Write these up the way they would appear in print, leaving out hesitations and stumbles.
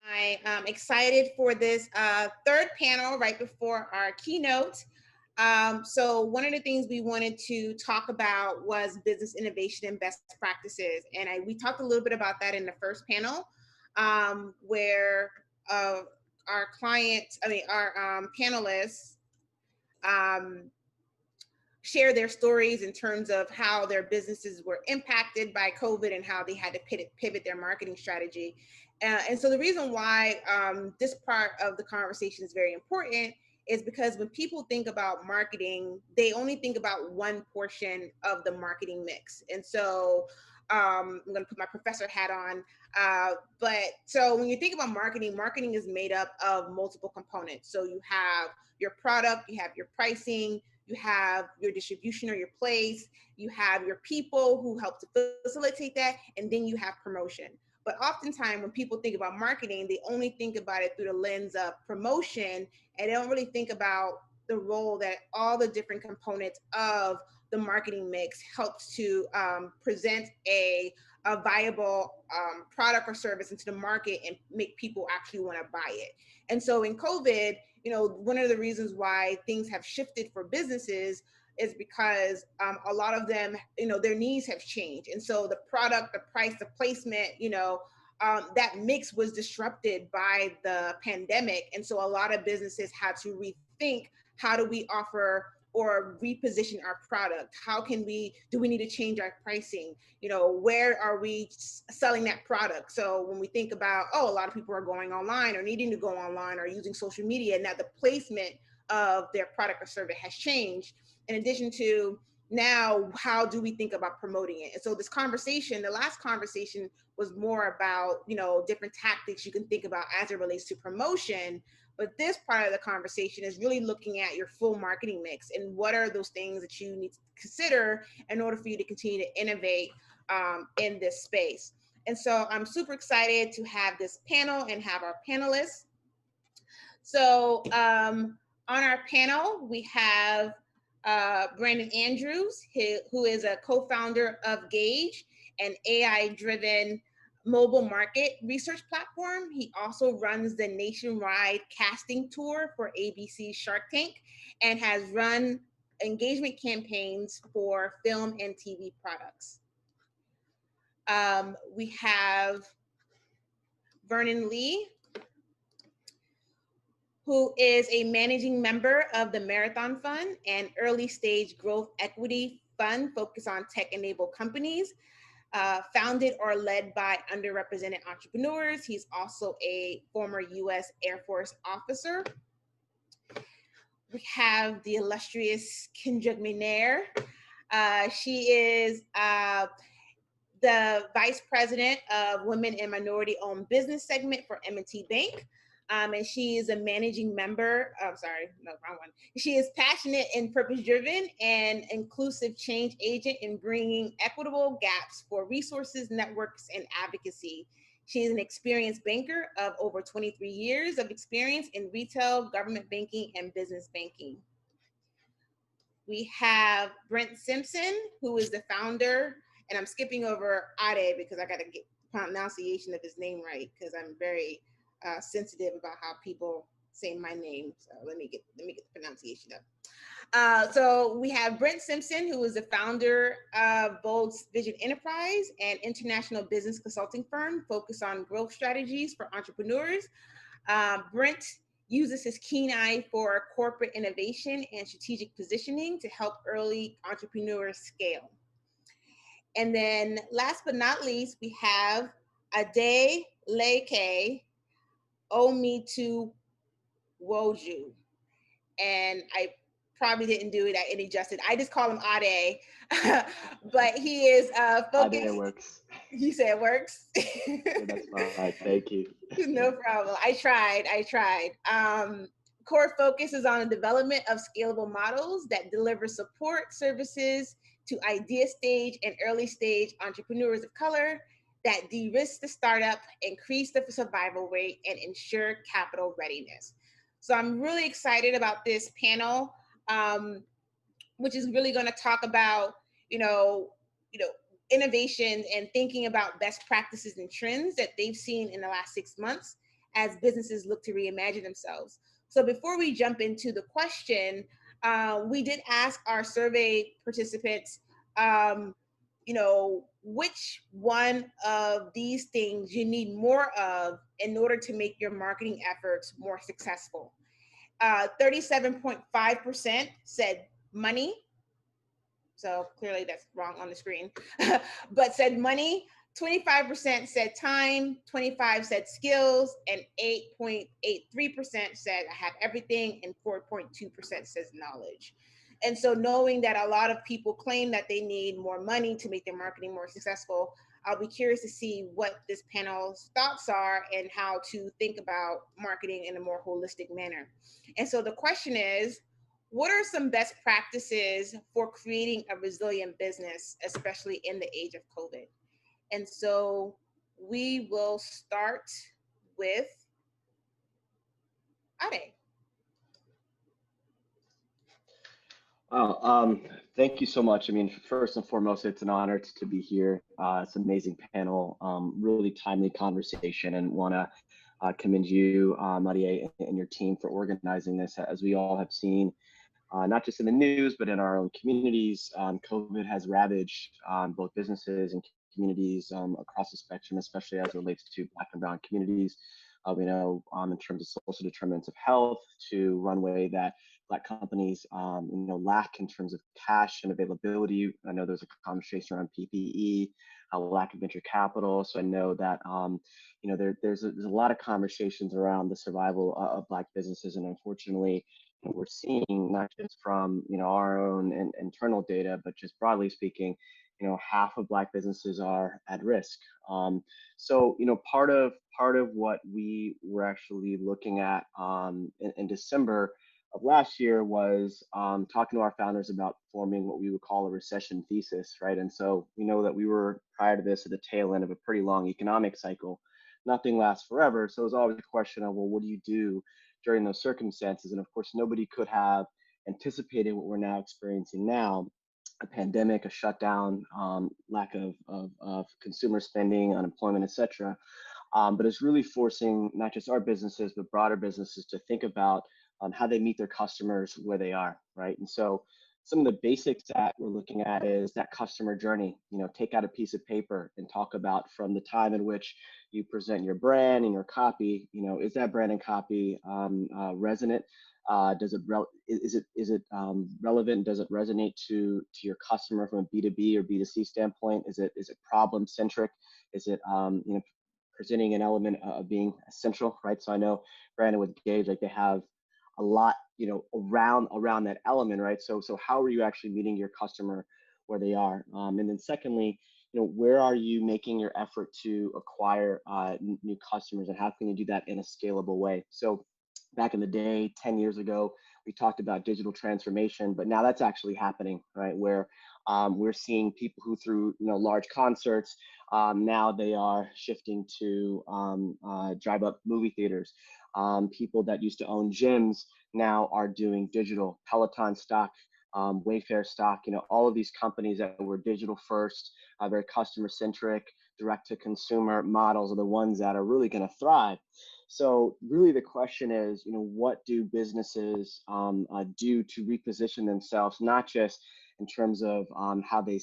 I am excited for this third panel right before our keynote. So one of the things we wanted to talk about was business innovation and best practices. And we talked a little bit about that in the first panel, where our clients, our panelists um, share their stories in terms of how their businesses were impacted by COVID and how they had to pivot their marketing strategy. And so the reason why this part of the conversation is very important is because when people think about marketing, they only think about one portion of the marketing mix. And so I'm going to put my professor hat on. But so when you think about marketing, marketing is made up of multiple components. So you have your product, you have your pricing, you have your distribution or your place, you have your people who help to facilitate that, and then you have promotion. But oftentimes when people think about marketing, they only think about it through the lens of promotion, and they don't really think about the role that all the different components of the marketing mix helps to present a viable product or service into the market and make people actually want to buy it. And so in COVID, one of the reasons why things have shifted for businesses is because a lot of them, their needs have changed. And so the product, the price, the placement, that mix was disrupted by the pandemic. And so a lot of businesses had to rethink, how do we offer or reposition our product? Do we need to change our pricing? Where are we selling that product? So when we think about, a lot of people are going online or needing to go online or using social media, now the placement of their product or service has changed. In addition to now, how do we think about promoting it? And so this conversation, the last conversation was more about, different tactics you can think about as it relates to promotion. But this part of the conversation is really looking at your full marketing mix and what are those things that you need to consider in order for you to continue to innovate in this space. And so I'm super excited to have this panel and have our panelists. So on our panel, we have Brandon Andrews, who is a co-founder of Gauge, an AI-driven mobile market research platform. He also runs the nationwide casting tour for ABC's Shark Tank and has run engagement campaigns for film and TV products. We have Vernon Lee, who is a managing member of the Marathon Fund, an early stage growth equity fund focused on tech-enabled companies, founded or led by underrepresented entrepreneurs. He's also a former U.S. Air Force officer. We have the illustrious Kendra McNair. She is the Vice President of Women and Minority-Owned Business Segment for M&T Bank. And she is a managing member. Wrong one. She is passionate and purpose-driven and inclusive change agent in bringing equitable gaps for resources, networks, and advocacy. She is an experienced banker of over 23 years of experience in retail, government banking, and business banking. We have Brent Simpson, who is the founder, and I'm skipping over Ade because I got to get the pronunciation of his name right because I'm very sensitive about how people say my name. So let me get the pronunciation up. So we have Brent Simpson, who is the founder of Bold Vision Enterprise, an international business consulting firm focused on growth strategies for entrepreneurs. Brent uses his keen eye for corporate innovation and strategic positioning to help early entrepreneurs scale. And then last but not least, we have Ade Leke Omitu Woju. And I probably didn't do it any justice. I just call him Ade, but he is focused. Ade works. You say it works? That's fine. Thank you. No problem. I tried. Core focus is on the development of scalable models that deliver support services to idea stage and early stage entrepreneurs of color that de-risk the startup, increase the survival rate, and ensure capital readiness. So I'm really excited about this panel, which is really going to talk about, innovation and thinking about best practices and trends that they've seen in the last 6 months, as businesses look to reimagine themselves. So before we jump into the question, we did ask our survey participants, which one of these things you need more of in order to make your marketing efforts more successful. 37.5% said money. So clearly that's wrong on the screen, but said money. 25% said time, 25 said skills, and 8.83% said I have everything, and 4.2% says knowledge. And so knowing that a lot of people claim that they need more money to make their marketing more successful, I'll be curious to see what this panel's thoughts are and how to think about marketing in a more holistic manner. And so the question is, what are some best practices for creating a resilient business, especially in the age of COVID? And so we will start with Ade. Wow. Thank you so much. I mean, first and foremost, it's an honor to be here. It's an amazing panel, really timely conversation, and want to commend you, Maria, and your team for organizing this. As we all have seen, not just in the news, but in our own communities, COVID has ravaged both businesses and communities across the spectrum, especially as it relates to Black and Brown communities. We know in terms of social determinants of health, to runway that Black companies lack in terms of cash and availability. I know there's a conversation around PPE, lack of venture capital. So I know that there's a lot of conversations around the survival of Black businesses, and unfortunately, we're seeing not just from our own internal data, but just broadly speaking, half of Black businesses are at risk. So part of what we were actually looking at in December of last year was talking to our founders about forming what we would call a recession thesis, right? And so we know that we were prior to this at the tail end of a pretty long economic cycle. Nothing lasts forever, so it was always a question of, well, what do you do during those circumstances? And of course, nobody could have anticipated what we're now experiencing now: a pandemic, a shutdown, lack of consumer spending, unemployment, etc. But it's really forcing not just our businesses, but broader businesses to think about how they meet their customers where they are, right? And so some of the basics that we're looking at is that customer journey. Take out a piece of paper and talk about, from the time in which you present your brand and your copy, is that brand and copy resonant? Does it relevant? Does it resonate to your customer from a B2B or B2C standpoint? Is it problem centric? Is it presenting an element of being essential, right? So I know Brandon with Gage, like, they have a lot around that element, right? So how are you actually meeting your customer where they are? And then secondly, where are you making your effort to acquire new customers, and how can you do that in a scalable way? So back in the day, 10 years ago, we talked about digital transformation, but now that's actually happening, right? Where we're seeing people who threw large concerts, now they are shifting to drive-up movie theaters. People that used to own gyms now are doing digital. Peloton stock, Wayfair stock, all of these companies that were digital first, very customer centric, direct to consumer models are the ones that are really going to thrive. So really the question is, what do businesses do to reposition themselves, not just in terms of how they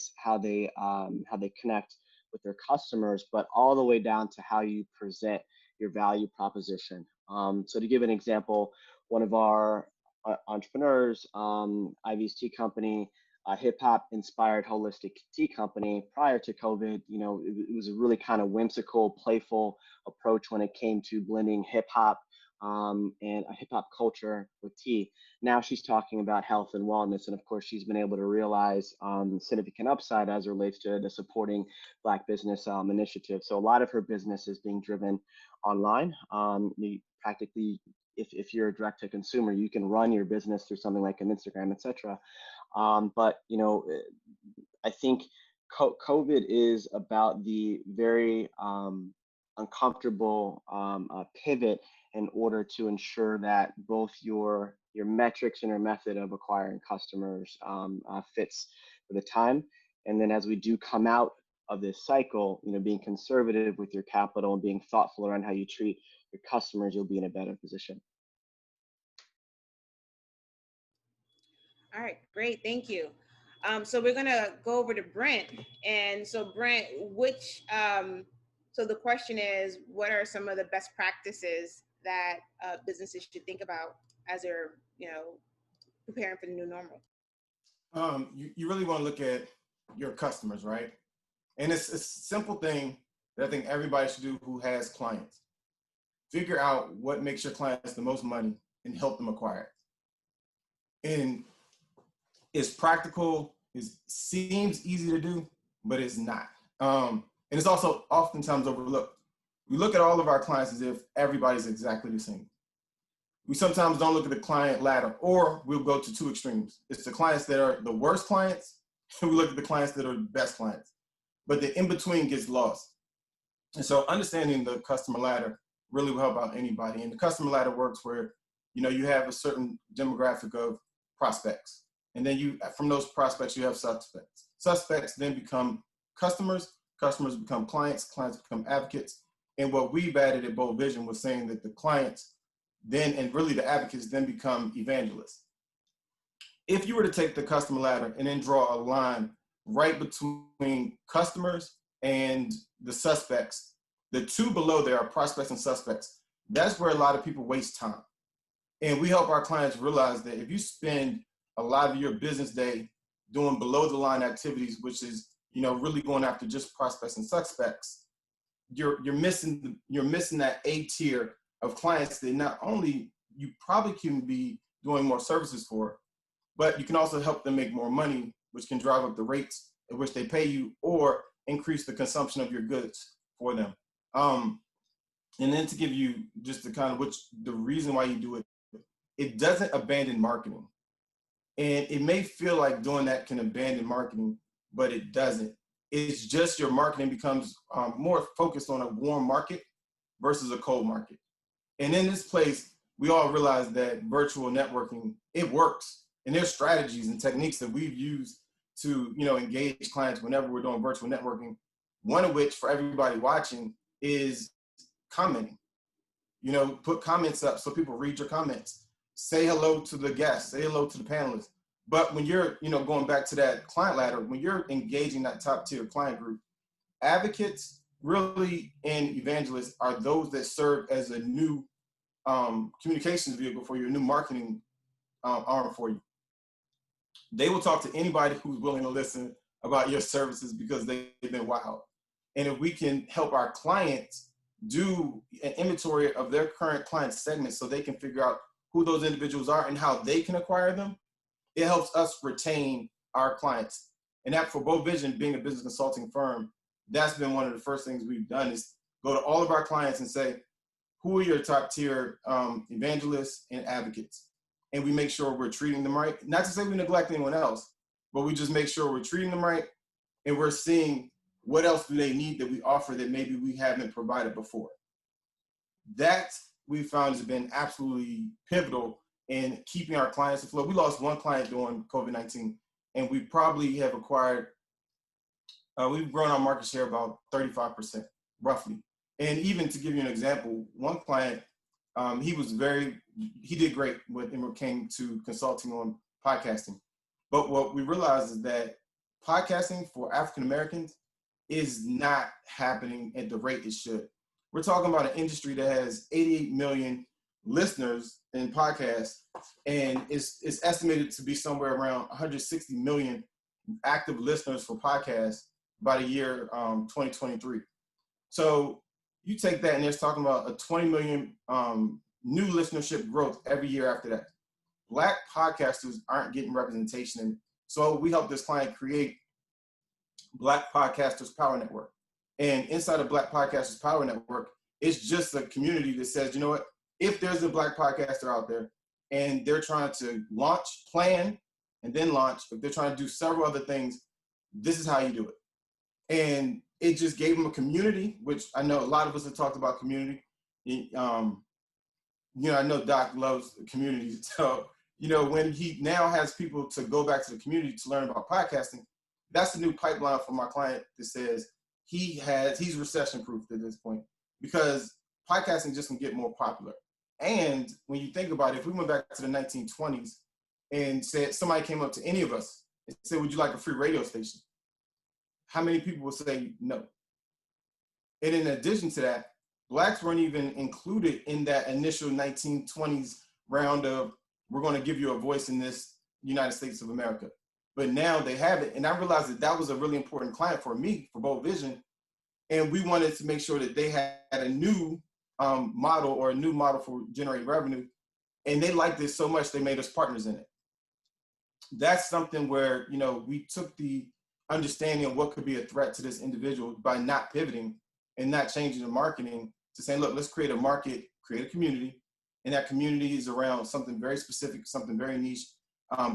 connect with their customers, but all the way down to how you present your value proposition. So to give an example, one of our entrepreneurs, Ivy's Tea Company, a hip hop inspired holistic tea company, prior to COVID, it was a really kind of whimsical, playful approach when it came to blending hip hop and a hip hop culture with tea. Now she's talking about health and wellness, and of course she's been able to realize significant upside as it relates to the supporting Black business initiative. So a lot of her business is being driven online. Practically, if you're a direct to consumer, you can run your business through something like an Instagram, etc. But I think COVID is about the very uncomfortable pivot in order to ensure that both your metrics and your method of acquiring customers fits for the time. And then as we do come out of this cycle, being conservative with your capital and being thoughtful around how you treat your customers, you'll be in a better position. All right, great, thank you. So we're gonna go over to Brent, and so Brent, so the question is, what are some of the best practices that businesses should think about as they're, preparing for the new normal? You really want to look at your customers, right? And it's a simple thing that I think everybody should do who has clients. Figure out what makes your clients the most money and help them acquire it. And it's practical, it seems easy to do, but it's not. And it's also oftentimes overlooked. We look at all of our clients as if everybody's exactly the same. We sometimes don't look at the client ladder, or we'll go to two extremes. It's the clients that are the worst clients, and we look at the clients that are the best clients. But the in-between gets lost. And so understanding the customer ladder really will help out anybody. And the customer ladder works where, you have a certain demographic of prospects. And then from those prospects, you have suspects. Suspects then become customers, customers become clients, clients become advocates. And what we've added at Bold Vision was saying that the clients then, and really the advocates then become evangelists. If you were to take the customer ladder and then draw a line right between customers and the suspects, the two below there are prospects and suspects. That's where a lot of people waste time. And we help our clients realize that if you spend a lot of your business day doing below the line activities, which is, really going after just prospects and suspects, you're missing that A tier of clients that not only you probably can be doing more services for, but you can also help them make more money, which can drive up the rates at which they pay you or increase the consumption of your goods for them. And then to give you just the reason why you do it, it doesn't abandon marketing. And it may feel like doing that can abandon marketing, but it doesn't. It's just your marketing becomes more focused on a warm market versus a cold market. And in this place, we all realize that virtual networking, it works. And there's strategies and techniques that we've used to, engage clients whenever we're doing virtual networking. One of which, for everybody watching, is commenting. Put comments up so people read your comments. Say hello to the guests, say hello to the panelists. But when you're, going back to that client ladder, when you're engaging that top tier client group, advocates really and evangelists are those that serve as a new communications vehicle for you, a new marketing arm for you. They will talk to anybody who's willing to listen about your services because they've been wild. And if we can help our clients do an inventory of their current client segments so they can figure out who those individuals are and how they can acquire them, it helps us retain our clients. And that, for Bold Vision, being a business consulting firm, that's been one of the first things we've done is go to all of our clients and say, who are your top tier evangelists and advocates? And we make sure we're treating them right. Not to say we neglect anyone else, but we just make sure we're treating them right and we're seeing what else do they need that we offer that maybe we haven't provided before. That we found has been absolutely pivotal in keeping our clients afloat. We lost one client during COVID-19, and we probably have acquired, we've grown our market share about 35%, roughly. And even to give you an example, one client, he did great when it came to consulting on podcasting. But what we realized is that podcasting for African Americans is not happening at the rate it should. We're talking about an industry that has 88 million listeners in podcasts, and it's estimated to be somewhere around 160 million active listeners for podcasts by the year 2023. So you take that and it's talking about a 20 million new listenership growth every year after that. Black podcasters aren't getting representation. And so we help this client create Black Podcasters Power Network. And inside of Black Podcasters Power Network, it's just a community that says, you know what, if there's a Black podcaster out there and they're trying to plan, and then launch, if they're trying to do several other things, this is how you do it. And it just gave them a community, which I know a lot of us have talked about community. I know Doc loves communities. So, when he now has people to go back to the community to learn about podcasting, that's the new pipeline for my client that says, he's recession proof at this point, because podcasting just can get more popular. And when you think about it, if we went back to the 1920s and said somebody came up to any of us and said, would you like a free radio station? How many people would say no? And in addition to that, Blacks weren't even included in that initial 1920s round of, we're going to give you a voice in this United States of America. But now they have it. And I realized that that was a really important client for me, for Bold Vision. And we wanted to make sure that they had a new model for generating revenue. And they liked this so much, they made us partners in it. That's something where, you know, we took the understanding of what could be a threat to this individual by not pivoting and not changing the marketing to saying, look, let's create a market, create a community. And that community is around something very specific, something very niche,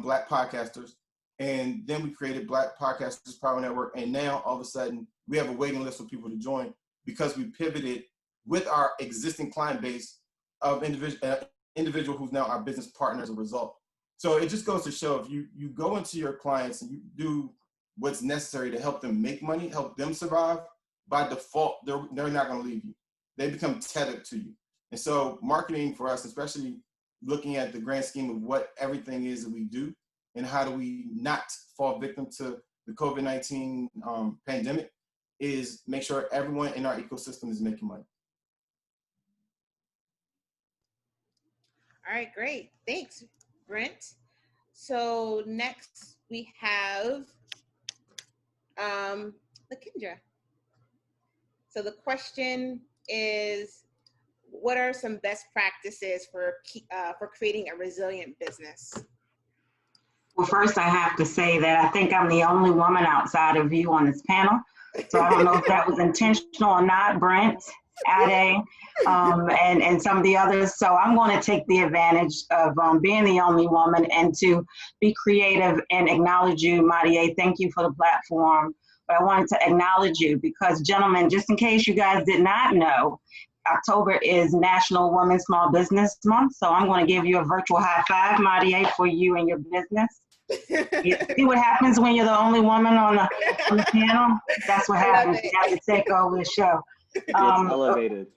Black podcasters. And then we created Black Podcasters Power Network. And now all of a sudden we have a waiting list for people to join because we pivoted with our existing client base of individual who's now our business partner as a result. So it just goes to show, if you go into your clients and you do what's necessary to help them make money, help them survive, by default, they're not going to leave you. They become tethered to you. And so marketing for us, especially looking at the grand scheme of what everything is that we do and how do we not fall victim to the COVID-19 pandemic, is make sure everyone in our ecosystem is making money. All right, great. Thanks, Brent. So next we have Lakendra. So the question is, what are some best practices for creating a resilient business? Well, first I have to say that I think I'm the only woman outside of you on this panel. So I don't know if that was intentional or not, Brent, Ade, and some of the others. So I'm going to take the advantage of being the only woman and to be creative and acknowledge you, Marie. Thank you for the platform. But I wanted to acknowledge you because, gentlemen, just in case you guys did not know, October is National Women Small Business Month. So I'm going to give you a virtual high five, Marie, for you and your business. You see what happens when you're the only woman on the panel? That's what happens. You have to take over the show. It's elevated.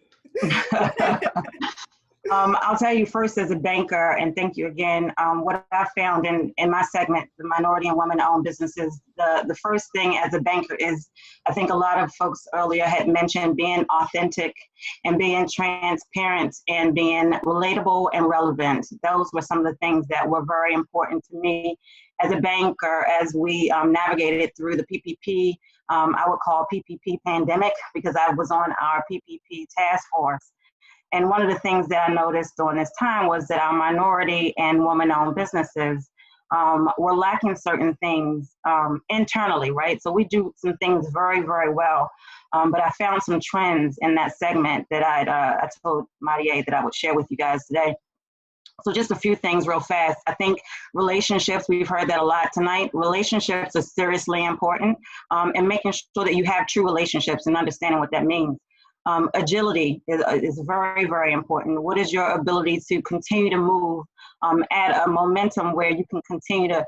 I'll tell you first as a banker, and thank you again, what I found in my segment, the minority and women-owned businesses, the first thing as a banker is, I think a lot of folks earlier had mentioned being authentic and being transparent and being relatable and relevant. Those were some of the things that were very important to me as a banker as we navigated through the PPP, I would call PPP pandemic, because I was on our PPP task force. And one of the things that I noticed during this time was that our minority and woman-owned businesses were lacking certain things internally, right? So we do some things very, very well. But I found some trends in that segment that I told Marie that I would share with you guys today. So just a few things real fast. I think relationships, we've heard that a lot tonight. Relationships are seriously important, and making sure that you have true relationships and understanding what that means. Agility is very, very important. What is your ability to continue to move at a momentum where you can continue to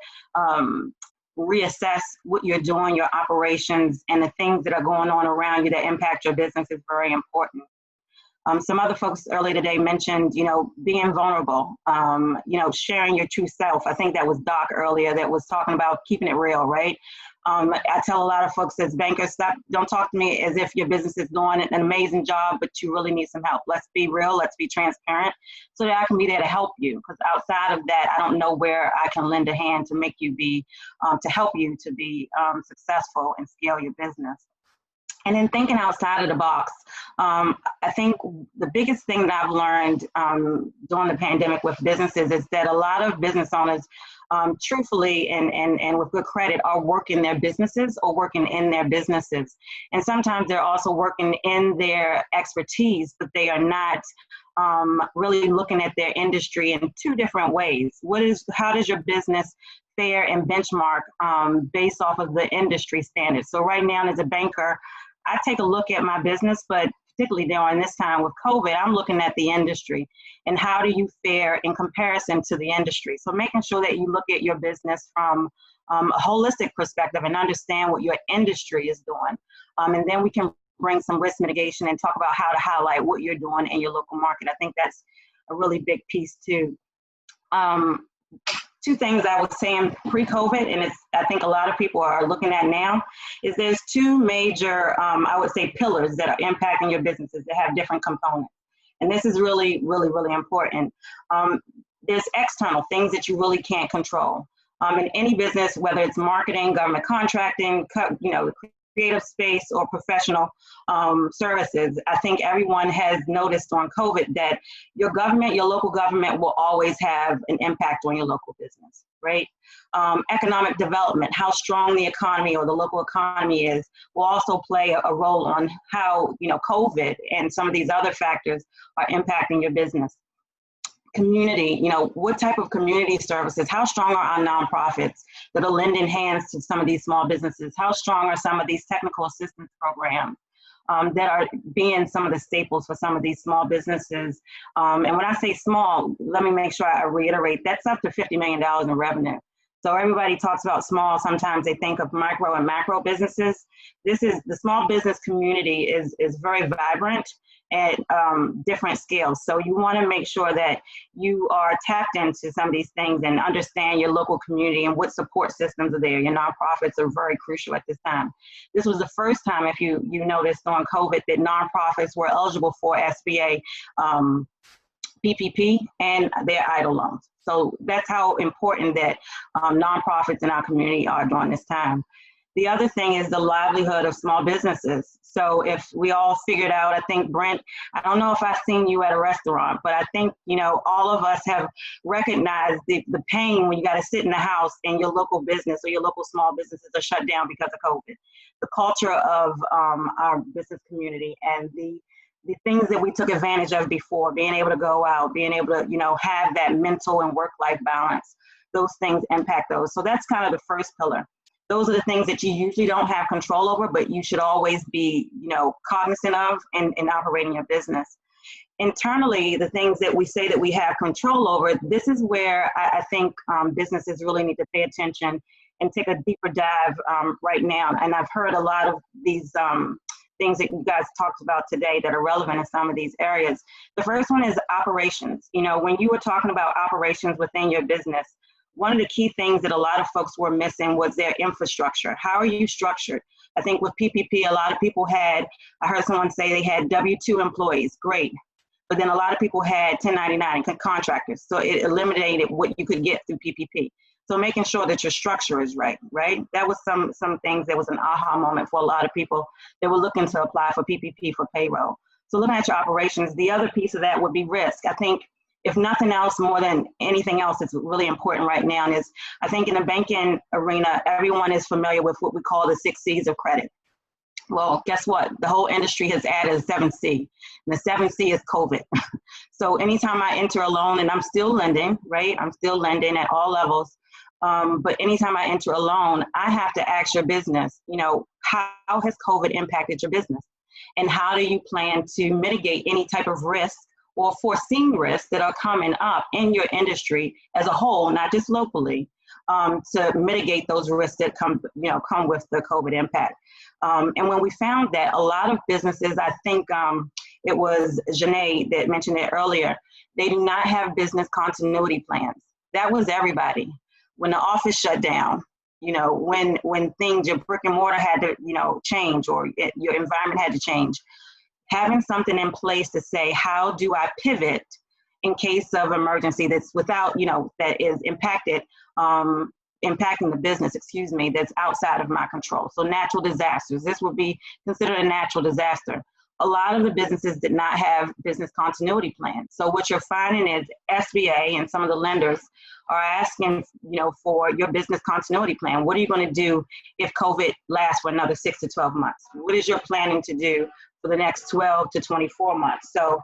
reassess what you're doing, your operations, and the things that are going on around you that impact your business is very important. Some other folks earlier today mentioned, being vulnerable, sharing your true self. I think that was Doc earlier that was talking about keeping it real, right? I tell a lot of folks as bankers, don't talk to me as if your business is doing an amazing job, but you really need some help. Let's be real, let's be transparent so that I can be there to help you. Because outside of that, I don't know where I can lend a hand to make you to help you to be successful and scale your business. And then thinking outside of the box, I think the biggest thing that I've learned during the pandemic with businesses is that a lot of business owners, truthfully and with good credit, are working their businesses or working in their businesses. And sometimes they're also working in their expertise, but they are not really looking at their industry in two different ways. How does your business fare and benchmark based off of the industry standards? So right now as a banker, I take a look at my business, but particularly during this time with COVID, I'm looking at the industry and how do you fare in comparison to the industry. So making sure that you look at your business from a holistic perspective and understand what your industry is doing. And then we can bring some risk mitigation and talk about how to highlight what you're doing in your local market. I think that's a really big piece too. Two things I was saying pre-COVID, and I think a lot of people are looking at now, is there's two major, I would say, pillars that are impacting your businesses that have different components. And this is really, really, really important. There's external things that you really can't control. In any business, whether it's marketing, government contracting, creative space, or professional services, I think everyone has noticed on COVID that your government, your local government will always have an impact on your local business, right? Economic development, how strong the economy or the local economy is, will also play a role on how, COVID and some of these other factors are impacting your business. Community, what type of community services, how strong are our nonprofits that are lending hands to some of these small businesses? How strong are some of these technical assistance programs that are being some of the staples for some of these small businesses? And when I say small, let me make sure I reiterate, that's up to $50 million in revenue. So everybody talks about small, sometimes they think of micro and macro businesses. This is, the small business community is very vibrant at different scales. So you want to make sure that you are tapped into some of these things and understand your local community and what support systems are there. Your nonprofits are very crucial at this time. This was the first time, if you noticed on COVID, that nonprofits were eligible for SBA PPP and their EIDL loans. So that's how important that nonprofits in our community are during this time. The other thing is the livelihood of small businesses. So if we all figured out, I think, Brent, I don't know if I've seen you at a restaurant, but I think, all of us have recognized the pain when you got to sit in the house and your local business or your local small businesses are shut down because of COVID. The culture of our business community and the things that we took advantage of before, being able to go out, being able to, have that mental and work-life balance, those things impact those. So that's kind of the first pillar. Those are the things that you usually don't have control over, but you should always be, cognizant of in operating your business. Internally, the things that we say that we have control over, this is where I think businesses really need to pay attention and take a deeper dive right now. And I've heard a lot of these things that you guys talked about today that are relevant in some of these areas. The first one is operations. When you were talking about operations within your business, one of the key things that a lot of folks were missing was their infrastructure. How are you structured? I think with PPP, a lot of people I heard someone say they had W-2 employees, great. But then a lot of people had 1099 contractors. So it eliminated what you could get through PPP. So making sure that your structure is right? That was some things that was an aha moment for a lot of people that were looking to apply for PPP for payroll. So looking at your operations, the other piece of that would be risk. I think if nothing else, more than anything else, it's really important right now. And I think in the banking arena, everyone is familiar with what we call the 6 C's of credit. Well, guess what? The whole industry has added a 7th C, and the 7th C is COVID. So anytime I enter a loan, and I'm still lending, right? I'm still lending at all levels. But anytime I enter a loan, I have to ask your business, how has COVID impacted your business? And how do you plan to mitigate any type of risk or foreseen risks that are coming up in your industry as a whole, not just locally, to mitigate those risks that come with the COVID impact. And when we found that, a lot of businesses, I think it was Janae that mentioned it earlier, they do not have business continuity plans. That was everybody. When the office shut down, when things, your brick and mortar had to, change, or your environment had to change, having something in place to say, how do I pivot in case of emergency that's without, that is impacting the business, that's outside of my control. So natural disasters, this would be considered a natural disaster. A lot of the businesses did not have business continuity plans. So what you're finding is SBA and some of the lenders are asking, for your business continuity plan. What are you going to do if COVID lasts for another 6 to 12 months? What is your planning to do for the next 12 to 24 months? So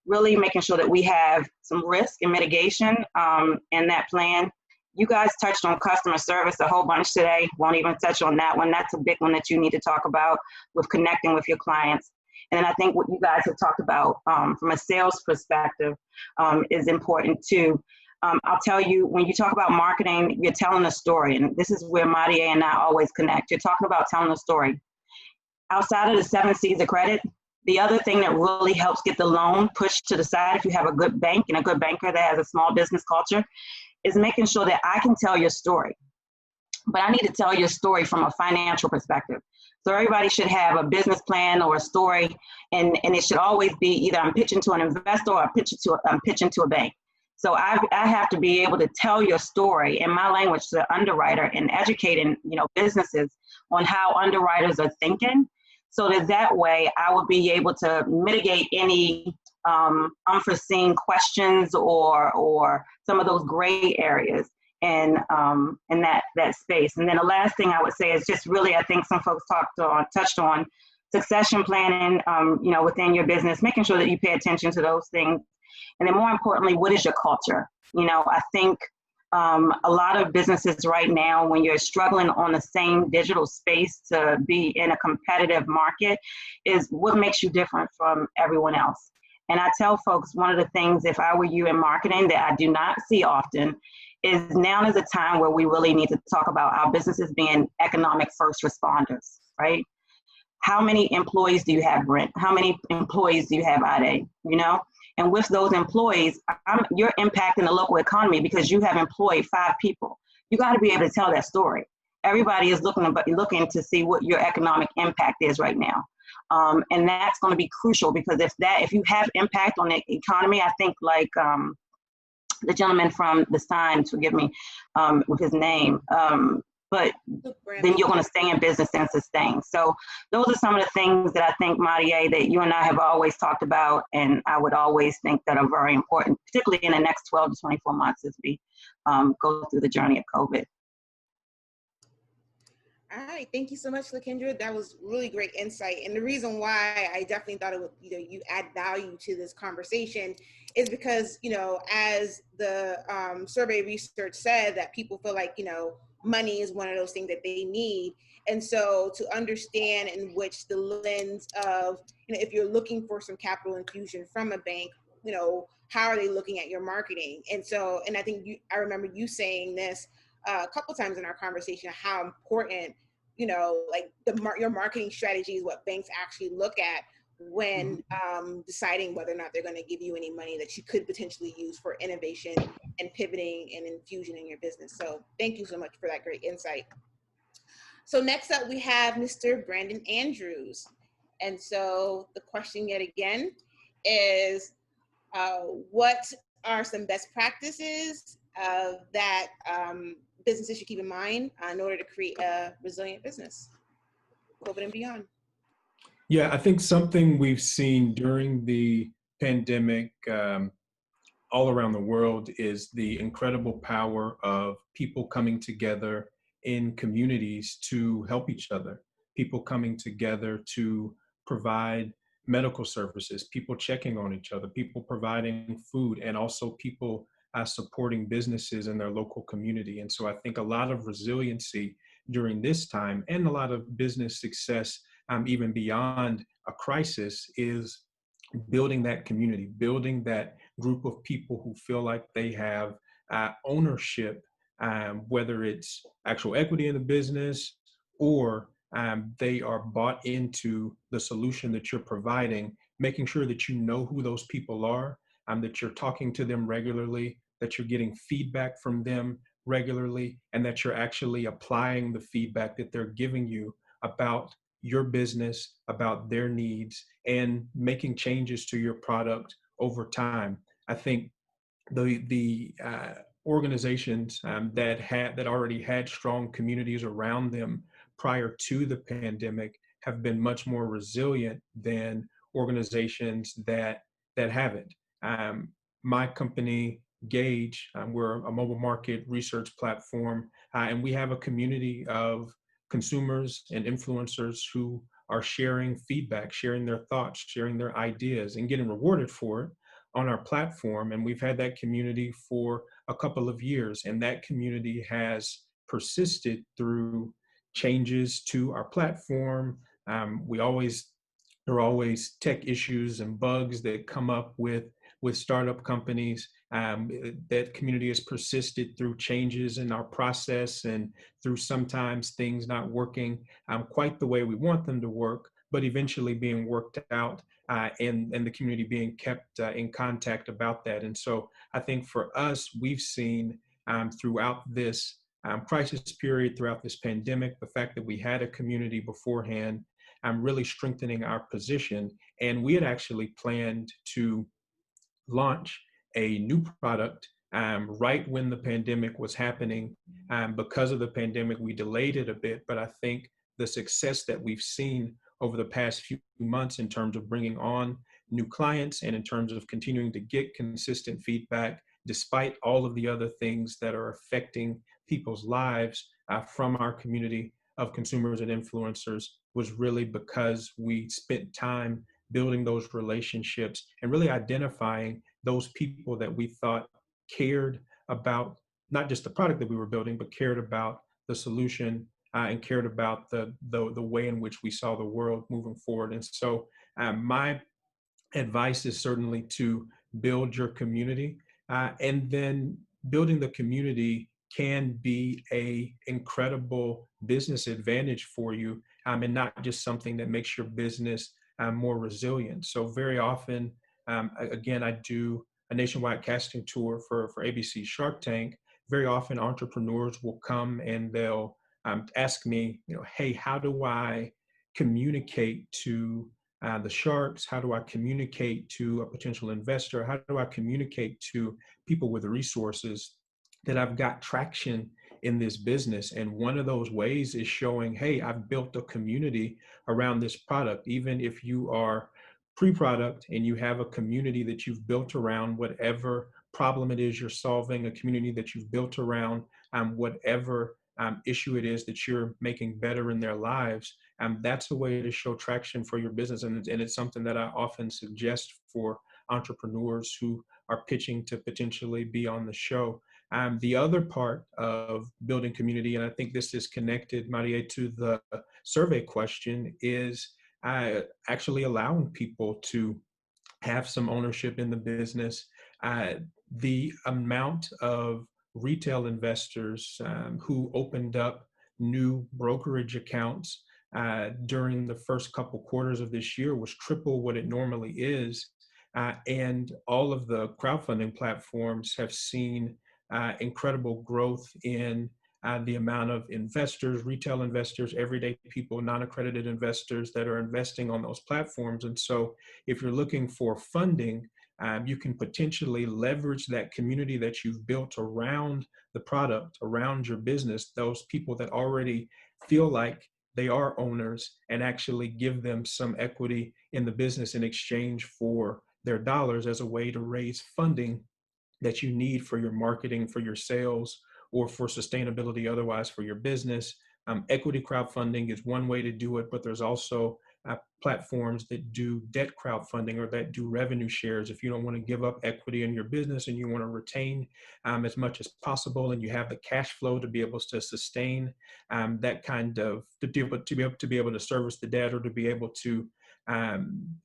really making sure that we have some risk and mitigation in that plan. You guys touched on customer service a whole bunch today. Won't even touch on that one. That's a big one that you need to talk about with connecting with your clients. And then I think what you guys have talked about from a sales perspective is important too. I'll tell you, when you talk about marketing, you're telling a story. And this is where Maria and I always connect. You're talking about telling a story. Outside of the 7 C's of credit, the other thing that really helps get the loan pushed to the side, if you have a good bank and a good banker that has a small business culture, is making sure that I can tell your story. But I need to tell your story from a financial perspective. So everybody should have a business plan or a story, and it should always be either I'm pitching to an investor or I'm pitching to a bank. So I have to be able to tell your story in my language to the underwriter and educating, businesses on how underwriters are thinking, so that way I will be able to mitigate any unforeseen questions or some of those gray areas in that space. And then the last thing I would say is just really, I think some folks touched on succession planning, within your business, making sure that you pay attention to those things. And then more importantly, what is your culture? I think a lot of businesses right now, when you're struggling on the same digital space to be in a competitive market, is what makes you different from everyone else. And I tell folks, one of the things, if I were you in marketing, that I do not see often, is now is a time where we really need to talk about our businesses being economic first responders, right? How many employees do you have, Brent? How many employees do you have, Ade? And with those employees, you're impacting the local economy because you have employed 5 people. You got to be able to tell that story. Everybody is looking to see what your economic impact is right now. And that's going to be crucial, because if you have impact on the economy, I think like the gentleman from the Signs, forgive me with his name, but then you're going to stay in business and sustain. So those are some of the things that I think, Maria, that you and I have always talked about, and I would always think that are very important, particularly in the next 12 to 24 months as we go through the journey of COVID. All right, thank you so much, Lakendra. That was really great insight. And the reason why I definitely thought it would, you add value to this conversation is because, as the survey research said, that people feel like, money is one of those things that they need. And so to understand in which the lens of, if you're looking for some capital infusion from a bank, how are they looking at your marketing? And so, and I think I remember you saying this a couple times in our conversation, how important, like your marketing strategy is what banks actually look at when deciding whether or not they're going to give you any money that you could potentially use for innovation and pivoting and infusion in your business. So thank you so much for that great insight. So next up, we have Mr. Brandon Andrews. And so the question yet again is, what are some best practices that businesses should keep in mind in order to create a resilient business, COVID and beyond? Yeah, I think something we've seen during the pandemic all around the world is the incredible power of people coming together in communities to help each other, people coming together to provide medical services, people checking on each other, people providing food, and also people supporting businesses in their local community. And so I think a lot of resiliency during this time and a lot of business success even beyond a crisis is building that community, building that group of people who feel like they have ownership, whether it's actual equity in the business or they are bought into the solution that you're providing, making sure that you know who those people are, that you're talking to them regularly, that you're getting feedback from them regularly, and that you're actually applying the feedback that they're giving you about your business, about their needs, and making changes to your product over time. I think the organizations that already had strong communities around them prior to the pandemic have been much more resilient than organizations that haven't. My company, Gauge, we're a mobile market research platform, and we have a community of consumers and influencers who are sharing feedback, sharing their thoughts, sharing their ideas, and getting rewarded for it on our platform. And we've had that community for a couple of years, and that community has persisted through changes to our platform. We always There are always tech issues and bugs that come up with startup companies. That community has persisted through changes in our process and through sometimes things not working quite the way we want them to work, but eventually being worked out, and the community being kept in contact about that. And so I think for us, we've seen throughout this crisis period, throughout this pandemic, the fact that we had a community beforehand really strengthening our position. And we had actually planned to launch a new product right when the pandemic was happening. Because of the pandemic, we delayed it a bit, but I think the success that we've seen over the past few months in terms of bringing on new clients and in terms of continuing to get consistent feedback, despite all of the other things that are affecting people's lives from our community of consumers and influencers, was really because we spent time building those relationships and really identifying those people that we thought cared about not just the product that we were building, but cared about the solution and cared about the way in which we saw the world moving forward. And so my advice is certainly to build your community, and then building the community can be a incredible business advantage for you, and not just something that makes your business more resilient. So very often, again, I do a nationwide casting tour for ABC Shark Tank. Very often entrepreneurs will come and they'll ask me, hey, how do I communicate to the sharks? How do I communicate to a potential investor? How do I communicate to people with resources that I've got traction in this business? And one of those ways is showing, hey, I've built a community around this product. Even if you are pre-product and you have a community that you've built around whatever problem it is you're solving, a community that you've built around whatever issue it is that you're making better in their lives, that's a way to show traction for your business. And it's something that I often suggest for entrepreneurs who are pitching to potentially be on the show. The other part of building community, and I think this is connected, Maria, to the survey question, is actually allowing people to have some ownership in the business. The amount of retail investors who opened up new brokerage accounts during the first couple quarters of this year was triple what it normally is. And all of the crowdfunding platforms have seen incredible growth in the amount of investors, retail investors, everyday people, non-accredited investors that are investing on those platforms. And so if you're looking for funding, you can potentially leverage that community that you've built around the product, around your business, those people that already feel like they are owners, and actually give them some equity in the business in exchange for their dollars as a way to raise funding that you need for your marketing, for your sales, or for sustainability otherwise for your business. Equity crowdfunding is one way to do it, but there's also platforms that do debt crowdfunding or that do revenue shares. If you don't want to give up equity in your business and you want to retain as much as possible, and you have the cash flow to be able to sustain that kind of, to be able to service the debt, or to be able to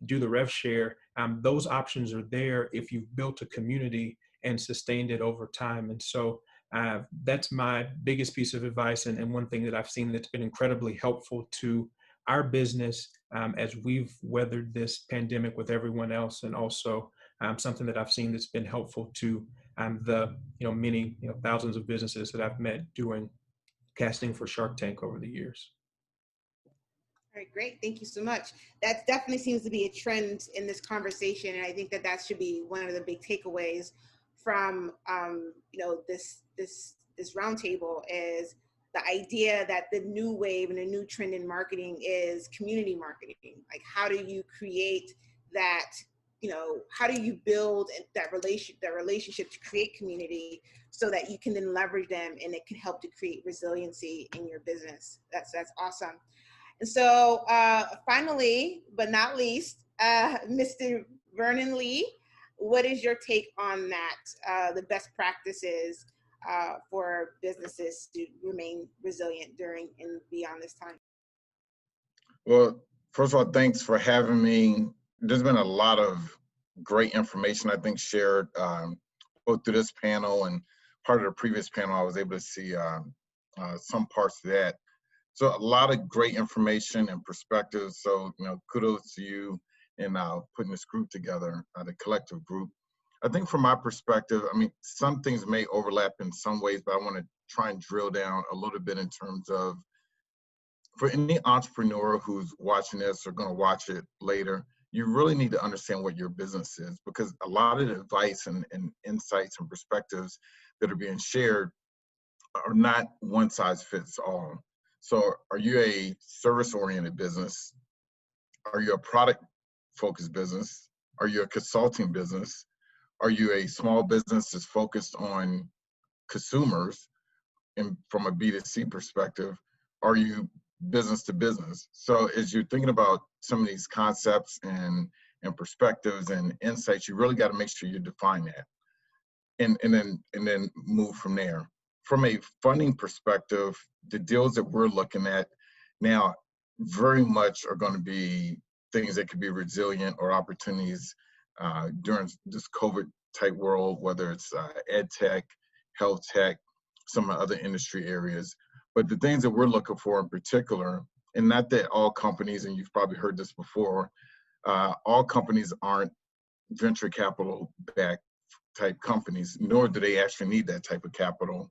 do the rev share, those options are there if you've built a community and sustained it over time. And so that's my biggest piece of advice, and one thing that I've seen that's been incredibly helpful to our business as we've weathered this pandemic with everyone else, and also something that I've seen that's been helpful to the many thousands of businesses that I've met doing casting for Shark Tank over the years. All right, great. Thank you so much. That definitely seems to be a trend in this conversation, and I think that should be one of the big takeaways from this roundtable, is the idea that the new wave and the new trend in marketing is community marketing. Like, how do you create that? How do you build that relationship to create community so that you can then leverage them, and it can help to create resiliency in your business? That's awesome. And so finally, but not least, Mr. Vernon Lee, what is your take on that, the best practices for businesses to remain resilient during and beyond this time? Well, First of all, thanks for having me. There's been a lot of great information, I think, shared both through this panel and part of the previous panel. I was able to see some parts of that. So a lot of great information and perspectives. So, kudos to you in putting this group together, the collective group. I think from my perspective, some things may overlap in some ways, but I want to try and drill down a little bit in terms of, for any entrepreneur who's watching this or going to watch it later, you really need to understand what your business is, because a lot of the advice and insights and perspectives that are being shared are not one size fits all. So are you a service-oriented business? Are you a product-focused business? Are you a consulting business? Are you a small business that's focused on consumers and from a B2C perspective? Are you business to business? So as you're thinking about some of these concepts and perspectives and insights, you really got to make sure you define that and then move from there. From a funding perspective, the deals that we're looking at now very much are going to be things that could be resilient or opportunities during this COVID type world, whether it's ed tech, health tech, some of the other industry areas. But the things that we're looking for in particular, and not that all companies, and you've probably heard this before, all companies aren't venture capital backed type companies, nor do they actually need that type of capital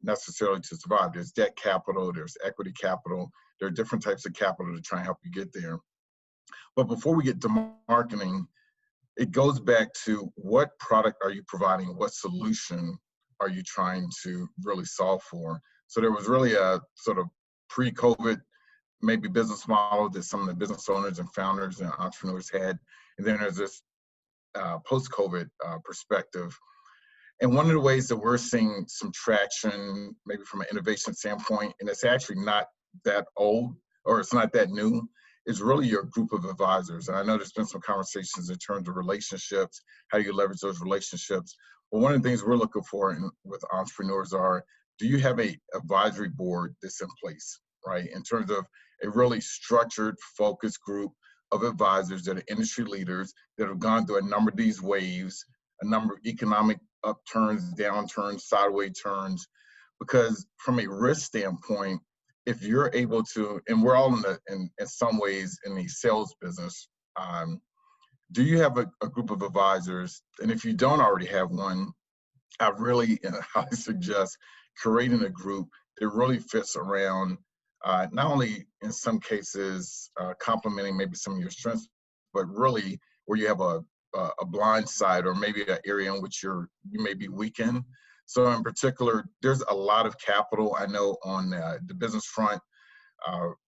necessarily to survive. There's debt capital, there's equity capital, there are different types of capital to try and help you get there. But before we get to marketing, it goes back to what product are you providing, what solution are you trying to really solve for? So there was really a sort of pre-COVID maybe business model that some of the business owners and founders and entrepreneurs had. And then there's this post-COVID perspective. And one of the ways that we're seeing some traction, maybe from an innovation standpoint, and it's actually not that old or it's not that new, is really your group of advisors. And I know there's been some conversations in terms of relationships, how you leverage those relationships. But one of the things we're looking for with entrepreneurs are, do you have a advisory board that's in place, right? In terms of a really structured, focused group of advisors that are industry leaders that have gone through a number of these waves, a number of economic upturns, downturns, sideways turns. Because from a risk standpoint, if you're able to, and we're all in some ways in the sales business, do you have a group of advisors? And if you don't already have one, I really highly suggest creating a group that really fits around not only in some cases complementing maybe some of your strengths, but really where you have a blind side or maybe an area in which you may be weak in. So in particular, there's a lot of capital I know on the business front.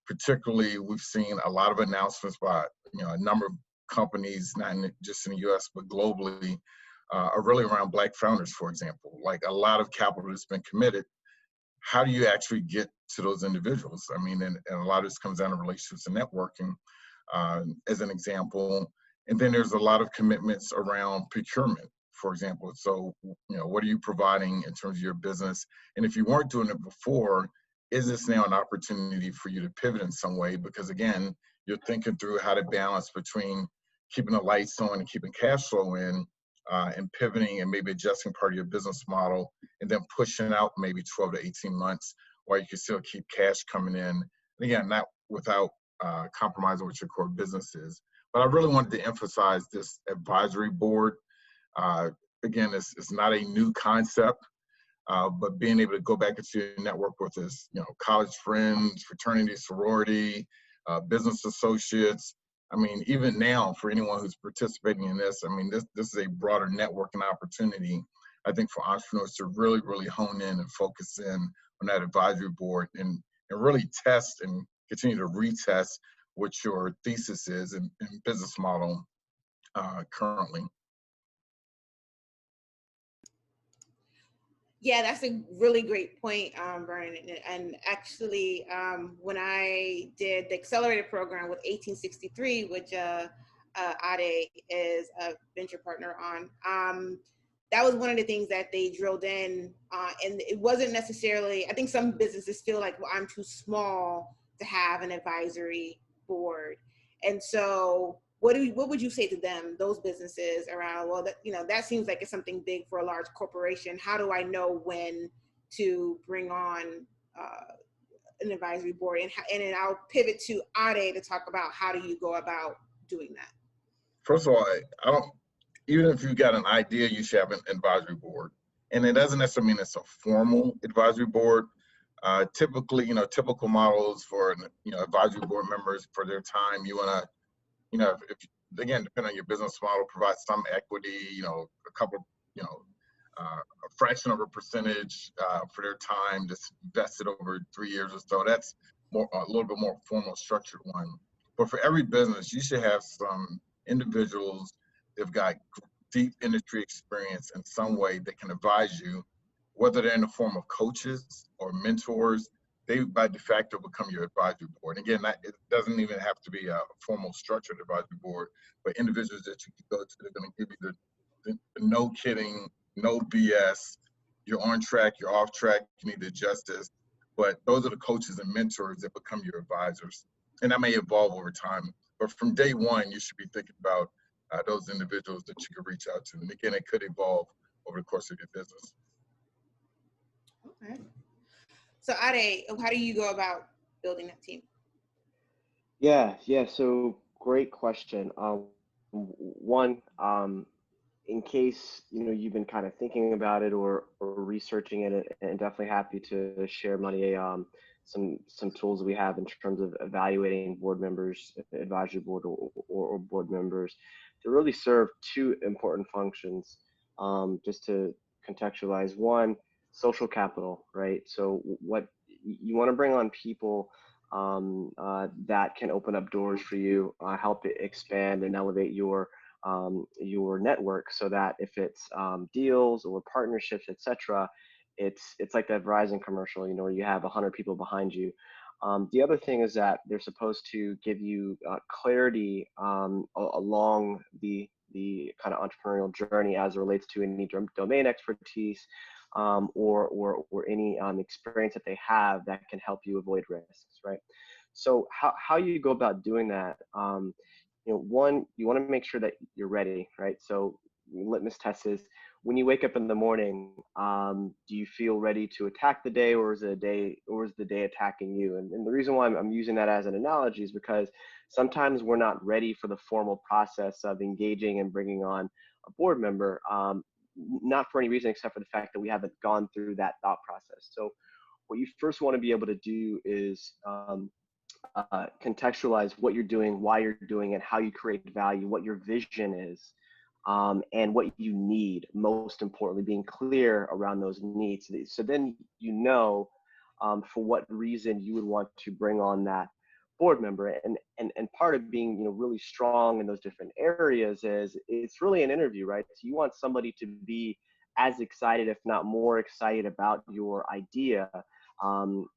Particularly, we've seen a lot of announcements by a number of companies, not just in the U.S. but globally, are really around Black founders, for example. Like a lot of capital that's been committed. How do you actually get to those individuals? And a lot of this comes down to relationships and networking, as an example. And then there's a lot of commitments around procurement, for example. So, what are you providing in terms of your business? And if you weren't doing it before, is this now an opportunity for you to pivot in some way? Because again, you're thinking through how to balance between keeping the lights on and keeping cash flow in, and pivoting and maybe adjusting part of your business model, and then pushing out maybe 12 to 18 months while you can still keep cash coming in. And again, not without compromising what your core business is. But I really wanted to emphasize this advisory board. Again, it's not a new concept, but being able to go back into your network with this, college friends, fraternity, sorority, business associates. Even now, for anyone who's participating in this, this is a broader networking opportunity, I think, for entrepreneurs to really, really hone in and focus in on that advisory board and really test and continue to retest what your thesis is and business model currently. Yeah, that's a really great point, Brian. And actually, when I did the accelerator program with 1863, which Ade is a venture partner on, that was one of the things that they drilled in. And it wasn't necessarily, I think some businesses feel like, well, I'm too small to have an advisory board. And so what would you say to them, those businesses around, well, that, you know, that seems like it's something big for a large corporation. How do I know when to bring on an advisory board? And then I'll pivot to Ade to talk about how do you go about doing that? First of all, I don't, even if you got an idea, you should have an advisory board. And it doesn't necessarily mean it's a formal advisory board. Typically, you know, typical models for, you know, advisory board members for their time, you want to, you know, if again, depending on your business model, provide some equity, you know, a couple, you know, a fraction of a percentage for their time, just vested over 3 years or so. That's more, a little bit more formal, structured one. But for every business, you should have some individuals that've got deep industry experience in some way that can advise you, whether they're in the form of coaches or mentors. They by de facto become your advisory board. And again, it doesn't even have to be a formal structured advisory board, but individuals that you can go to, they're going to give you the no kidding, no BS. You're on track, you're off track, you need to adjust this. But those are the coaches and mentors that become your advisors. And that may evolve over time. But from day one, you should be thinking about those individuals that you could reach out to. And again, it could evolve over the course of your business. Okay. So Ade, how do you go about building that team? Yeah. So great question. One, in case, you know, you've been kind of thinking about it or researching it, and definitely happy to share money, some tools that we have in terms of evaluating board members, advisory board or board members, to really serve two important functions. Just to contextualize, one, social capital, right? So what you want to bring on people that can open up doors for you, help expand and elevate your network, so that if it's deals or partnerships, etc., it's like that Verizon commercial, you know, where you have 100 people behind you. The other thing is that they're supposed to give you clarity along the kind of entrepreneurial journey as it relates to any domain expertise or any experience that they have that can help you avoid risks, right? So how you go about doing that? You know, one, you want to make sure that you're ready, right? So litmus test is, when you wake up in the morning, do you feel ready to attack the day, or is the day attacking you? And the reason why I'm using that as an analogy is because sometimes we're not ready for the formal process of engaging and bringing on a board member, not for any reason except for the fact that we haven't gone through that thought process. So what you first want to be able to do is contextualize what you're doing, why you're doing it, how you create value, what your vision is, and what you need, most importantly, being clear around those needs. So then you know for what reason you would want to bring on that board member. And part of being, you know, really strong in those different areas is it's really an interview, right? So you want somebody to be as excited, if not more excited, about your idea,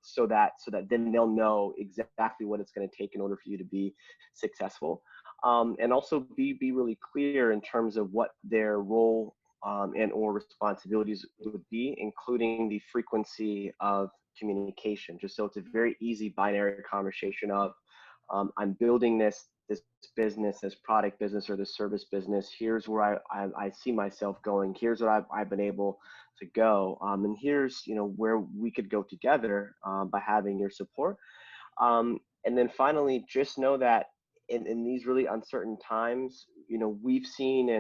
so that then they'll know exactly what it's going to take in order for you to be successful. And also be really clear in terms of what their role and or responsibilities would be, including the frequency of communication, just so it's a very easy binary conversation of I'm building this business, this product business or the service business. Here's where I see myself going. Here's what I've been able to go, and here's, you know, where we could go together by having your support. And then finally, just know that in these really uncertain times, you know, we've seen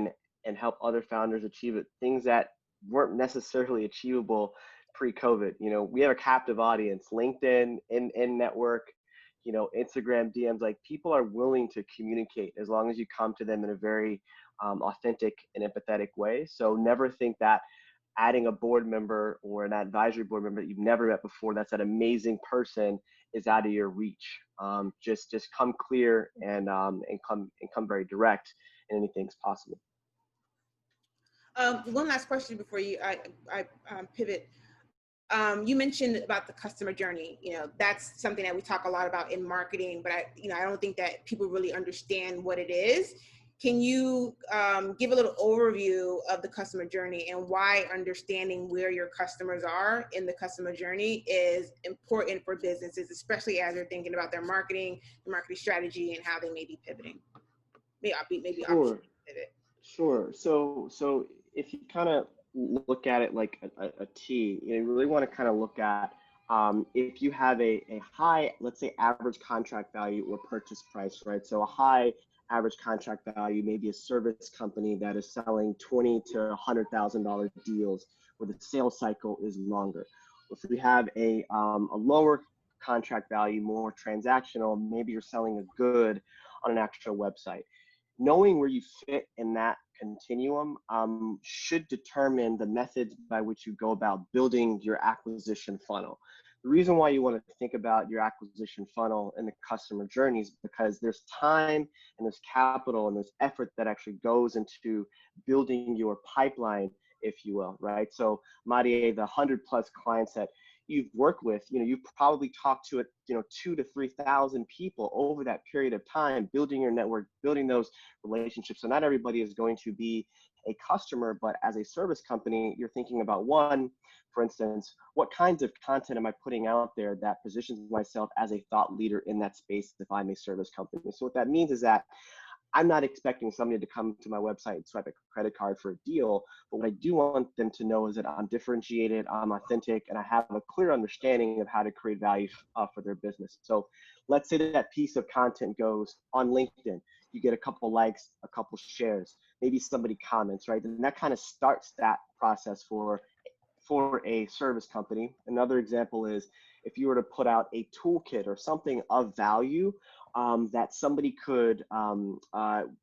and helped other founders achieve it, things that weren't necessarily achievable pre-COVID. You know, we have a captive audience, LinkedIn, in network, you know, Instagram DMs, like people are willing to communicate as long as you come to them in a very authentic and empathetic way. So never think that adding a board member or an advisory board member that you've never met before, that's an amazing person, is out of your reach. Just come clear and come very direct, and anything's possible. One last question before I pivot. You mentioned about the customer journey. You know, that's something that we talk a lot about in marketing, but I don't think that people really understand what it is. can you give a little overview of the customer journey and why understanding where your customers are in the customer journey is important for businesses, especially as they're thinking about their marketing strategy, and how they may be pivoting? Sure. Sure. So if you kind of look at it like a T, you really want to kind of look at if you have a high, let's say, average contract value or purchase price, right? So a high average contract value, maybe a service company that is selling $20,000 to $100,000 deals where the sales cycle is longer. If we have a lower contract value, more transactional, maybe you're selling a good on an actual website. Knowing where you fit in that continuum should determine the methods by which you go about building your acquisition funnel. The reason why you want to think about your acquisition funnel and the customer journey is because there's time and there's capital and there's effort that actually goes into building your pipeline, if you will, right? So Marie, the 100+ clients that you've worked with, you've probably talked to 2,000 to 3,000 people over that period of time, building your network, building those relationships. So not everybody is going to be a customer, but as a service company, you're thinking about, one, for instance, what kinds of content am I putting out there that positions myself as a thought leader in that space if I'm a service company? So what that means is that I'm not expecting somebody to come to my website and swipe a credit card for a deal, but what I do want them to know is that I'm differentiated, I'm authentic, and I have a clear understanding of how to create value for their business. So let's say that piece of content goes on LinkedIn. You get a couple likes, a couple shares, maybe somebody comments, right? And that kind of starts that process for a service company. Another example is if you were to put out a toolkit or something of value that somebody could,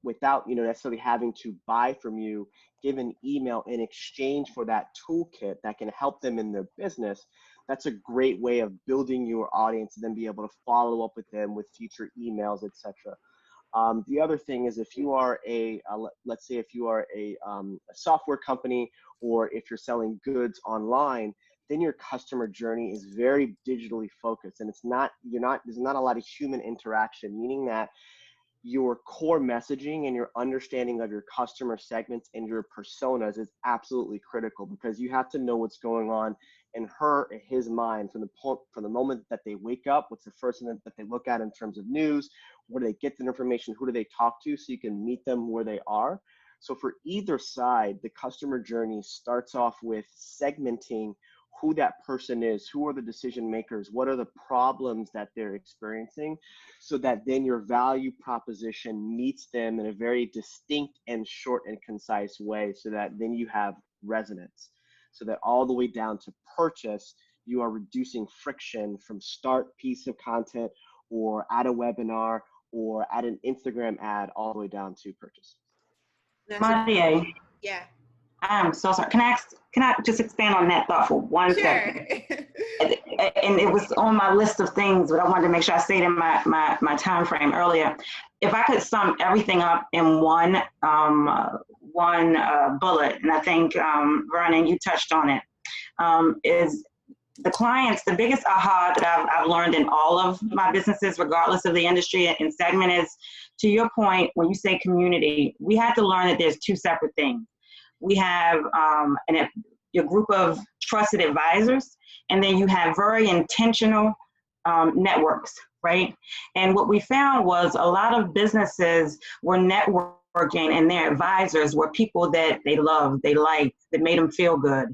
without necessarily having to buy from you, give an email in exchange for that toolkit that can help them in their business. That's a great way of building your audience and then be able to follow up with them with future emails, etc. The other thing is if you are let's say if you are a software company, or if you're selling goods online, then your customer journey is very digitally focused, and there's not a lot of human interaction, meaning that your core messaging and your understanding of your customer segments and your personas is absolutely critical, because you have to know what's going on in her or his mind from the moment that they wake up. What's the first thing that they look at in terms of news? Where do they get the information? Who do they talk to? So you can meet them where they are. So for either side, the customer journey starts off with segmenting who that person is, who are the decision makers, what are the problems that they're experiencing, so that then your value proposition meets them in a very distinct and short and concise way, so that then you have resonance, so that all the way down to purchase, you are reducing friction from start piece of content or at a webinar or at an Instagram ad all the way down to purchase. Marie, yeah. I'm so sorry. Can I just expand on that thought for one second? And it was on my list of things, but I wanted to make sure I stayed in my time frame earlier. If I could sum everything up in one bullet, and I think Vernon, you touched on it, is the clients, the biggest aha that I've learned in all of my businesses, regardless of the industry and segment, is, to your point, when you say community, we have to learn that there's two separate things. We have your group of trusted advisors, and then you have very intentional networks, right? And what we found was a lot of businesses were networking, and their advisors were people that they loved, they liked, that made them feel good,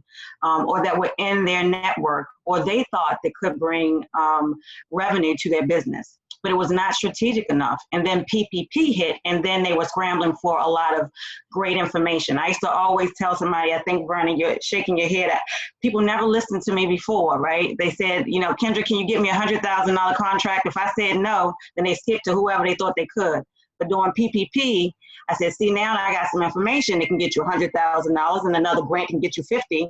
or that were in their network, or they thought that could bring revenue to their business. But it was not strategic enough. And then PPP hit, and then they were scrambling for a lot of great information. I used to always tell somebody, I think, Brandire, you're shaking your head, people never listened to me before, right? They said, Kendra, can you get me a $100,000 contract? If I said no, then they skipped to whoever they thought they could. But doing PPP, I said, see, now I got some information that can get you $100,000, and another grant can get you 50.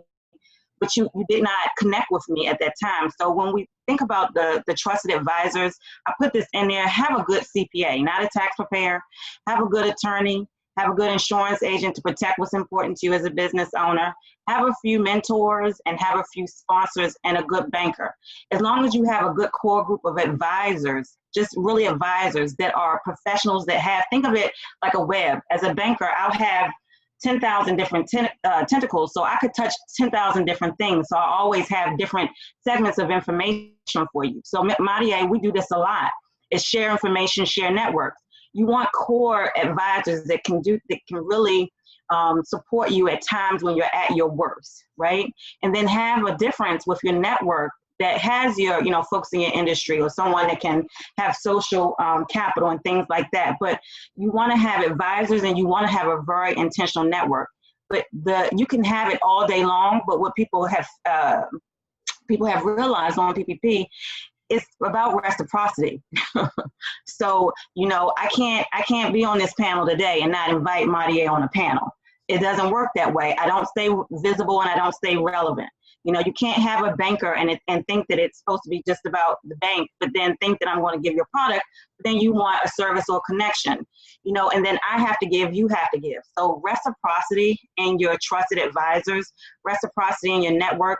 But you did not connect with me at that time. So when we think about the trusted advisors, I put this in there: have a good CPA, not a tax preparer, have a good attorney, have a good insurance agent to protect what's important to you as a business owner, have a few mentors, and have a few sponsors and a good banker. As long as you have a good core group of advisors, just really advisors that are professionals that have, think of it like a web. As a banker, I'll have 10,000 different tentacles, so I could touch 10,000 different things. So I always have different segments of information for you. So Brandire, we do this a lot. It's share information, share networks. You want core advisors that can really support you at times when you're at your worst, right? And then have a difference with your network that has your, folks in your industry or someone that can have social capital and things like that. But you want to have advisors and you want to have a very intentional network. But you can have it all day long. But what people have realized on PPP, it's about reciprocity. So, I can't be on this panel today and not invite Brandire on a panel. It doesn't work that way. I don't stay visible and I don't stay relevant. You can't have a banker and think that it's supposed to be just about the bank, but then think that I'm going to give you a product, but then you want a service or connection, and then I have to give, you have to give. So reciprocity in your trusted advisors, reciprocity in your network.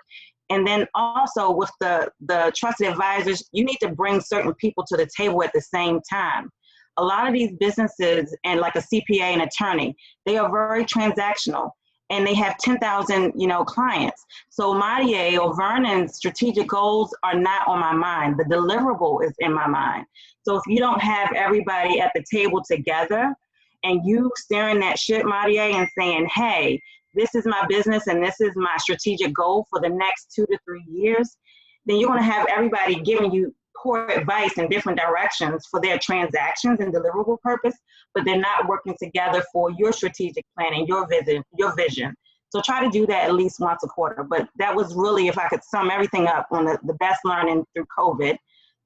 And then also with the trusted advisors, you need to bring certain people to the table at the same time. A lot of these businesses, and like a CPA and attorney, they are very transactional and they have 10,000, clients. So Brandire or Vernon's strategic goals are not on my mind. The deliverable is in my mind. So if you don't have everybody at the table together and you steering that ship, Brandire, and saying, hey, this is my business and this is my strategic goal for the next 2 to 3 years, then you're going to have everybody giving you poor advice in different directions for their transactions and deliverable purpose, but they're not working together for your strategic plan and your vision. So try to do that at least once a quarter. But that was really, if I could sum everything up on the best learning through COVID,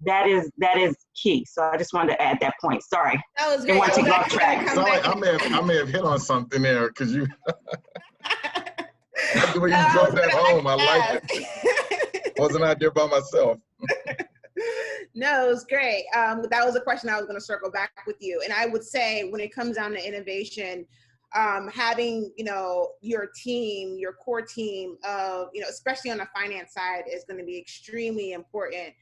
that is key. So I just wanted to add that point. Sorry. That was great. Want to go off track. I may have hit on something there because you the way you drove that home, I like it. Wasn't out there by myself. No, it was great. That was a question I was going to circle back with you. And I would say when it comes down to innovation, having, your team, your core team of, especially on the finance side is going to be extremely important.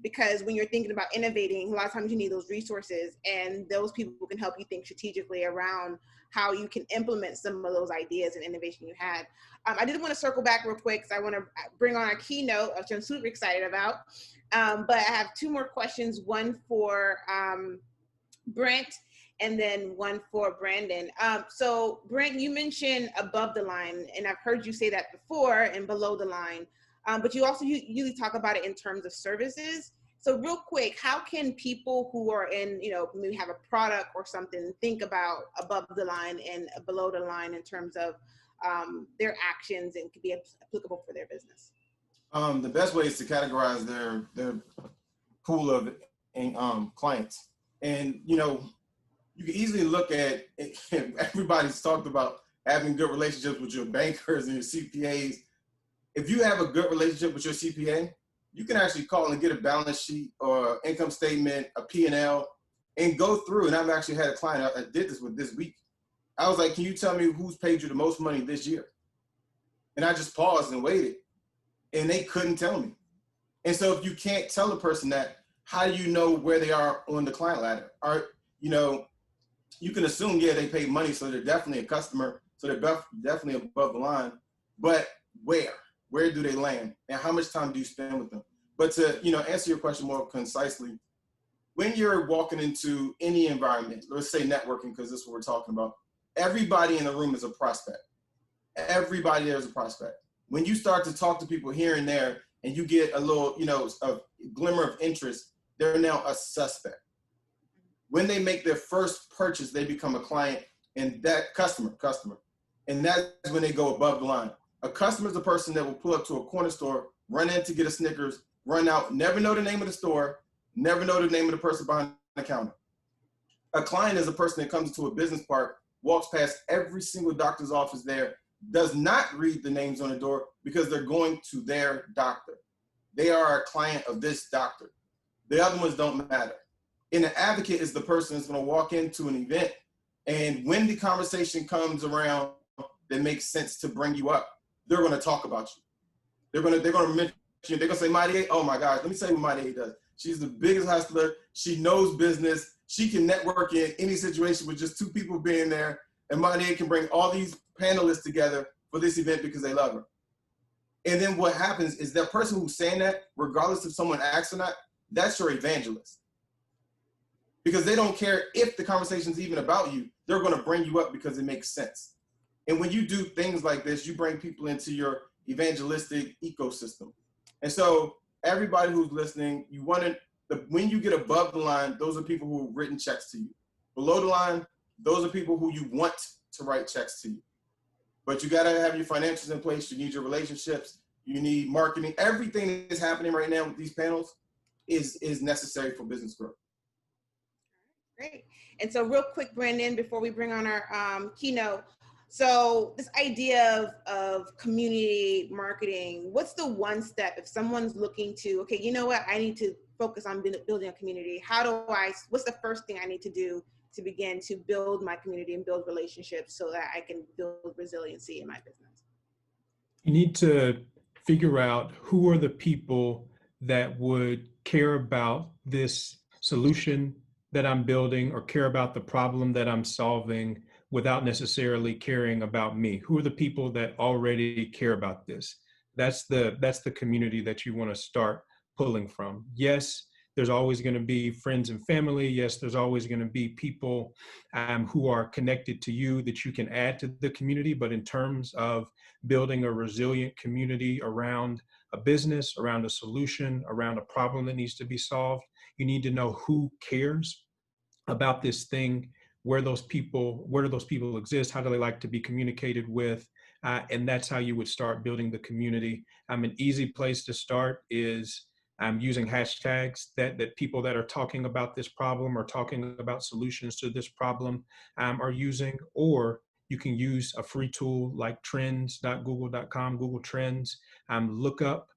Because when you're thinking about innovating, a lot of times you need those resources and those people can help you think strategically around how you can implement some of those ideas and innovation you had. I did want to circle back real quick because I want to bring on our keynote, which I'm super excited about. But I have 2 more questions, one for Brent and then one for Brandon. So Brent, you mentioned above the line, and I've heard you say that before, and below the line. But you also usually talk about it in terms of services. So real quick, how can people who are in, maybe have a product or something, think about above the line and below the line in terms of their actions and could be applicable for their business? The best way is to categorize their pool of clients. And, you can easily look at, everybody's talked about having good relationships with your bankers and your CPAs. If you have a good relationship with your CPA, you can actually call and get a balance sheet or income statement, a P&L, and go through. And I've actually had a client I did this with this week. I was like, can you tell me who's paid you the most money this year? And I just paused and waited, and they couldn't tell me. And so if you can't tell a person that, how do you know where they are on the client ladder? You can assume, yeah, they paid money, so they're definitely a customer, so they're definitely above the line. But where do they land, and how much time do you spend with them? But to answer your question more concisely, when you're walking into any environment, let's say networking, because this is what we're talking about, everybody in the room is a prospect. Everybody there is a prospect. When you start to talk to people here and there, and you get a little, a glimmer of interest, they're now a suspect. When they make their first purchase, they become a client, and that customer, and that's when they go above the line. A customer is a person that will pull up to a corner store, run in to get a Snickers, run out, never know the name of the store, never know the name of the person behind the counter. A client is a person that comes into a business park, walks past every single doctor's office there, does not read the names on the door because they're going to their doctor. They are a client of this doctor. The other ones don't matter. And an advocate is the person that's going to walk into an event And when the conversation comes around that makes sense to bring you up, they're going to talk about you. They're going to mention you. They're going to say, Mighty, oh my gosh, let me tell you what Mighty does. She's the biggest hustler. She knows business. She can network in any situation with just 2 people being there. And Mighty can bring all these panelists together for this event because they love her. And then what happens is that person who's saying that, regardless if someone asks or not, that's your evangelist. Because they don't care if the conversation's even about you. They're going to bring you up because it makes sense. And when you do things like this, you bring people into your evangelistic ecosystem. And so everybody who's listening, you want to, when you get above the line, those are people who have written checks to you. Below the line, those are people who you want to write checks to you. But you got to have your financials in place. You need your relationships. You need marketing. Everything that's happening right now with these panels is necessary for business growth. Great. And so real quick, Brandon, before we bring on our keynote, so this idea of community marketing, what's the one step if someone's looking to, okay, you know what, I need to focus on building a community. What's the first thing I need to do to begin to build my community and build relationships so that I can build resiliency in my business? You need to figure out who are the people that would care about this solution that I'm building or care about the problem that I'm solving without necessarily caring about me. Who are the people that already care about this? That's the community that you want to start pulling from. Yes, there's always going to be friends and family. Yes, there's always going to be people who are connected to you that you can add to the community. But in terms of building a resilient community around a business, around a solution, around a problem that needs to be solved, you need to know who cares about this thing, where do those people exist, how do they like to be communicated with, and that's how you would start building the community. An easy place to start is using hashtags that people that are talking about this problem or talking about solutions to this problem are using, or you can use a free tool like trends.google.com, Google Trends. Look up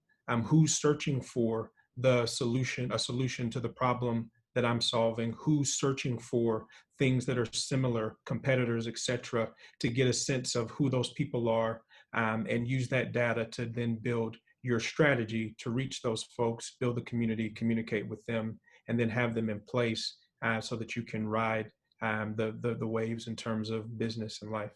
who's searching for a solution to the problem that I'm solving, who's searching for things that are similar, competitors, etc., to get a sense of who those people are, and use that data to then build your strategy to reach those folks, build the community, communicate with them, and then have them in place so that you can ride the waves in terms of business and life.